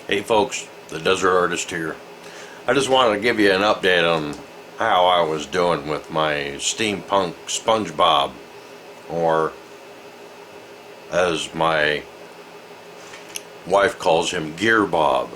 Hey folks, the Desert Artist here. I just wanted to give you an update on how I was doing with my steampunk spongebob, or as my wife calls him, gearbob.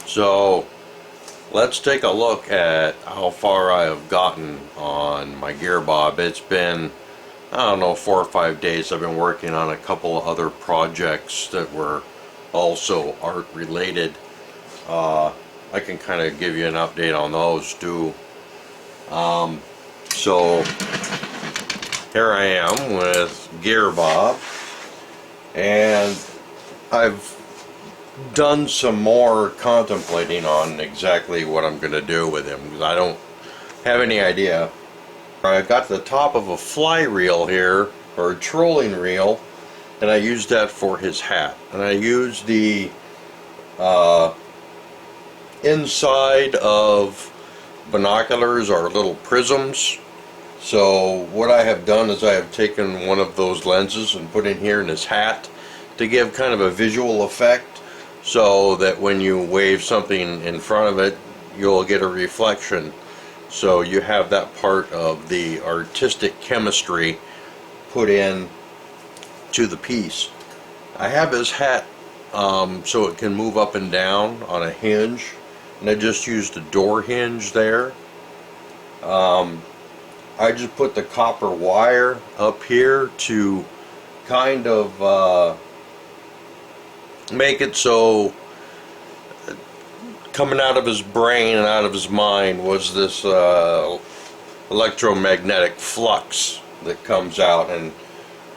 So let's take a look at how far I have gotten on my gearbob. It's been, I don't know, 4 or 5 days. I've been working on a couple of other projects that were also art related. I can kind of give you an update on those too. So here I am with gearbob, and I've done some more contemplating on exactly what I'm going to do with him, because I don't have any idea. I got the top of a fly reel here, or a trolling reel, and I used that for his hat. And I used the inside of binoculars are little prisms. So what I have done is I have taken one of those lenses and put in here in his hat to give kind of a visual effect, so that when you wave something in front of it, you'll get a reflection. So you have that part of the artistic chemistry put in to the piece. I have his hat so it can move up and down on a hinge, and I just used a door hinge there. I just put the copper wire up here to kind of make it so coming out of his brain and out of his mind was this electromagnetic flux that comes out in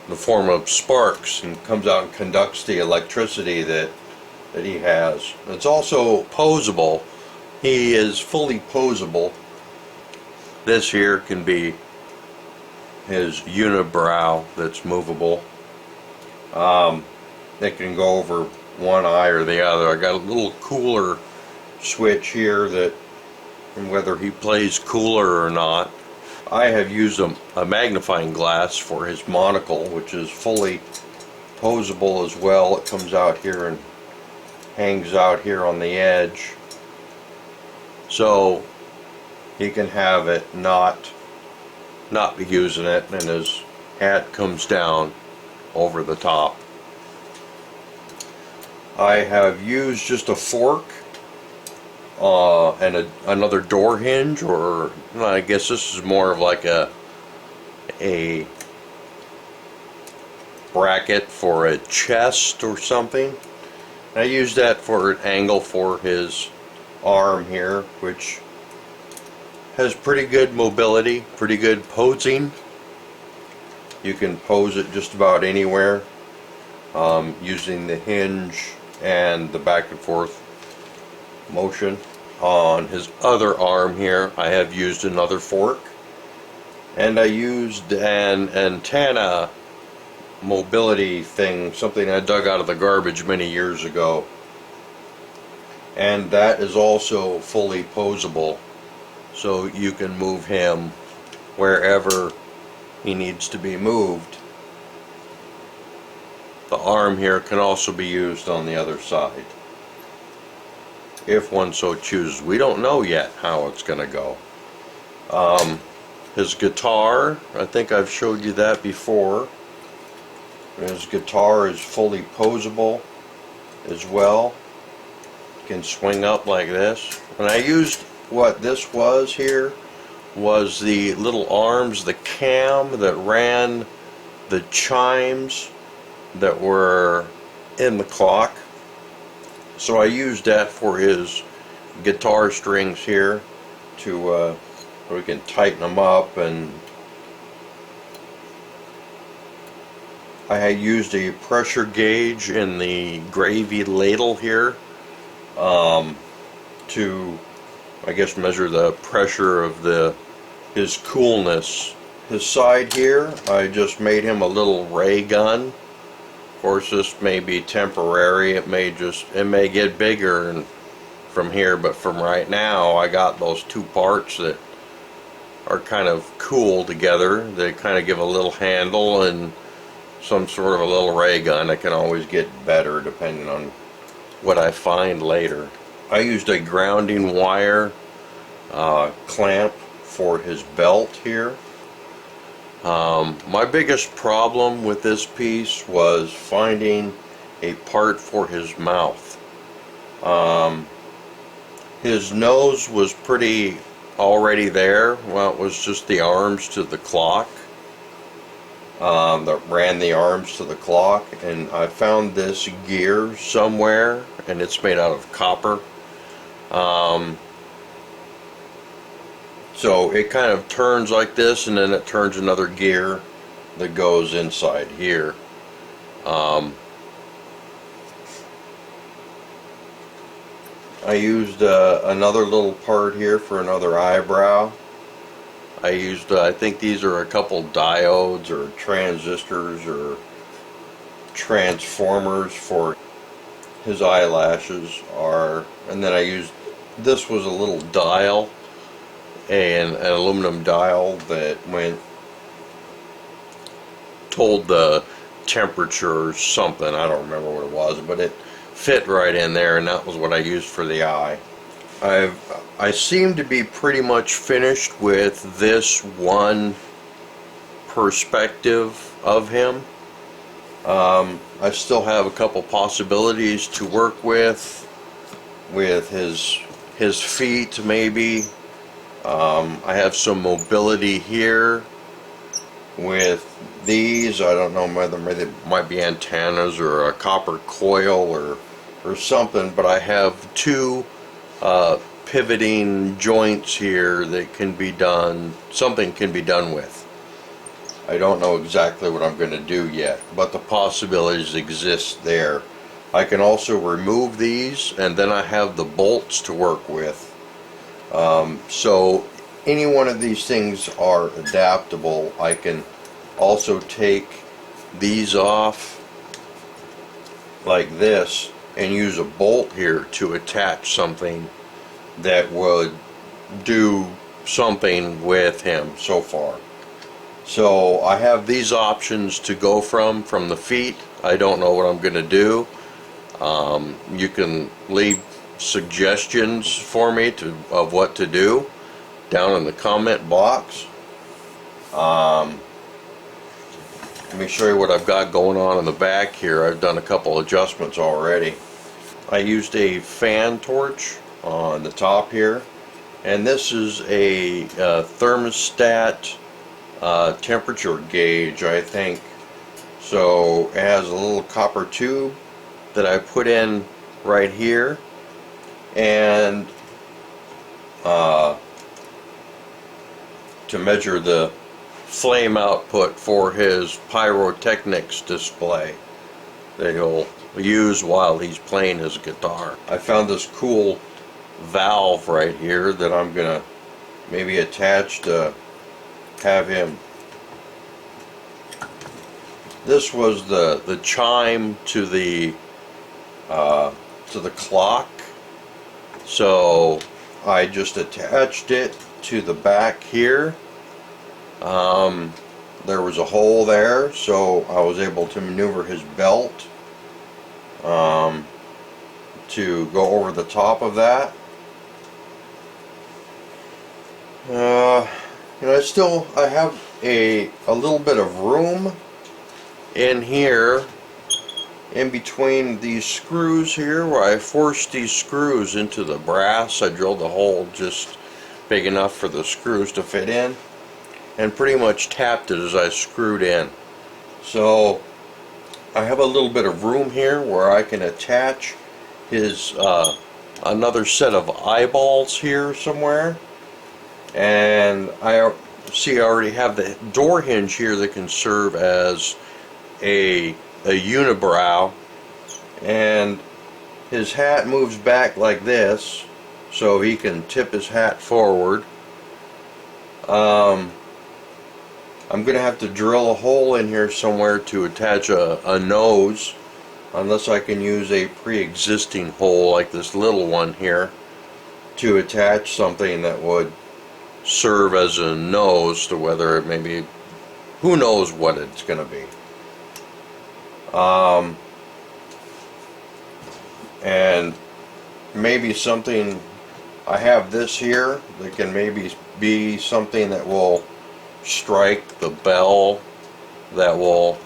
the form of sparks and comes out and conducts the electricity that he has. It's also posable. He is fully posable. This here can be his unibrow that's movable. It can go over one eye or the other. I got a little cooler switch here that, whether he plays cooler or not. I have used a magnifying glass for his monocle, which is fully posable as well. It comes out here and hangs out here on the edge, so he can have it not be using it, and his hat comes down over the top. I have used just a fork and another door hinge, or I guess this is more of like a bracket for a chest or something. I used that for an angle for his arm here, which has pretty good mobility, pretty good posing. You can pose it just about anywhere using the hinge and the back and forth motion. On his other arm here, I have used another fork, and I used an antenna mobility thing, something I dug out of the garbage many years ago, and that is also fully posable, so you can move him wherever he needs to be moved. The arm here can also be used on the other side, if one so chooses. We don't know yet how it's going to go. His guitar, I think I've showed you that before. His guitar is fully posable as well. It can swing up like this. And I used what this was here was the little arms, the cam that ran the chimes that were in the clock. So I used that for his guitar strings here to we can tighten them up, and I had used a pressure gauge in the gravy ladle here to, I guess, measure the pressure of his coolness. His side here, I just made him a little ray gun. Of course, this may be temporary. It may get bigger and from here, but from right now, I got those two parts that are kind of cool together. They kind of give a little handle and some sort of a little ray gun. It can always get better depending on what I find later. I used a grounding wire clamp for his belt here. My biggest problem with this piece was finding a part for his mouth. His nose was pretty already there. Well, it was just the arms to the clock that ran the arms to the clock, and I found this gear somewhere, and it's made out of copper. So it kind of turns like this, and then it turns another gear that goes inside here. I used another little part here for another eyebrow. I used, I think these are a couple diodes or transistors or transformers for his eyelashes. And then I used, this was a little dial, an aluminum dial that told the temperature or something. I don't remember what it was, but it fit right in there, and that was what I used for the eye. I seem to be pretty much finished with this one perspective of him. I still have a couple possibilities to work with his feet maybe. I have some mobility here with these. I don't know whether they might be antennas or a copper coil or something, but I have two pivoting joints here that can be done, something can be done with. I don't know exactly what I'm going to do yet, but the possibilities exist there. I can also remove these, and then I have the bolts to work with. So any one of these things are adaptable. I can also take these off like this and use a bolt here to attach something that would do something with him so far. So I have these options to go from the feet. I don't know what I'm going to do. You can leave suggestions for me of what to do down in the comment box. Let me show you what I've got going on in the back here. I've done a couple adjustments already. I used a fan torch on the top here, and this is a thermostat temperature gauge, I think. So it has a little copper tube that I put in right here, and to measure the flame output for his pyrotechnics display that he'll use while he's playing his guitar. I found this cool valve right here that I'm gonna maybe attach to have him. This was the chime to the clock, so I just attached it to the back here. There was a hole there, so I was able to maneuver his belt to go over the top of that. I have a little bit of room in here in between these screws here, where I forced these screws into the brass. I drilled a hole just big enough for the screws to fit in, and pretty much tapped it as I screwed in. So I have a little bit of room here where I can attach his another set of eyeballs here somewhere. And I see I already have the door hinge here that can serve as a unibrow, and his hat moves back like this so he can tip his hat forward. I'm gonna have to drill a hole in here somewhere to attach a nose, unless I can use a pre-existing hole like this little one here to attach something that would serve as a nose to whether it may be, who knows what it's gonna be. and maybe something, I have this here that can maybe be something that will strike the bell, that will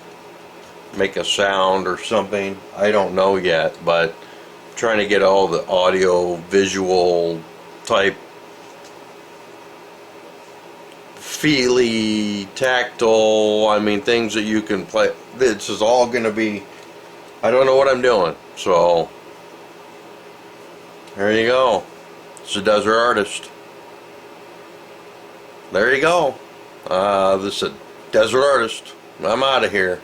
make a sound or something. I don't know yet, but I'm trying to get all the audio visual type feely, tactile, I mean things that you can play. This is all going to be, I don't know what I'm doing, so there you go. It's a desert artist. There you go. This is a desert artist. I'm out of here.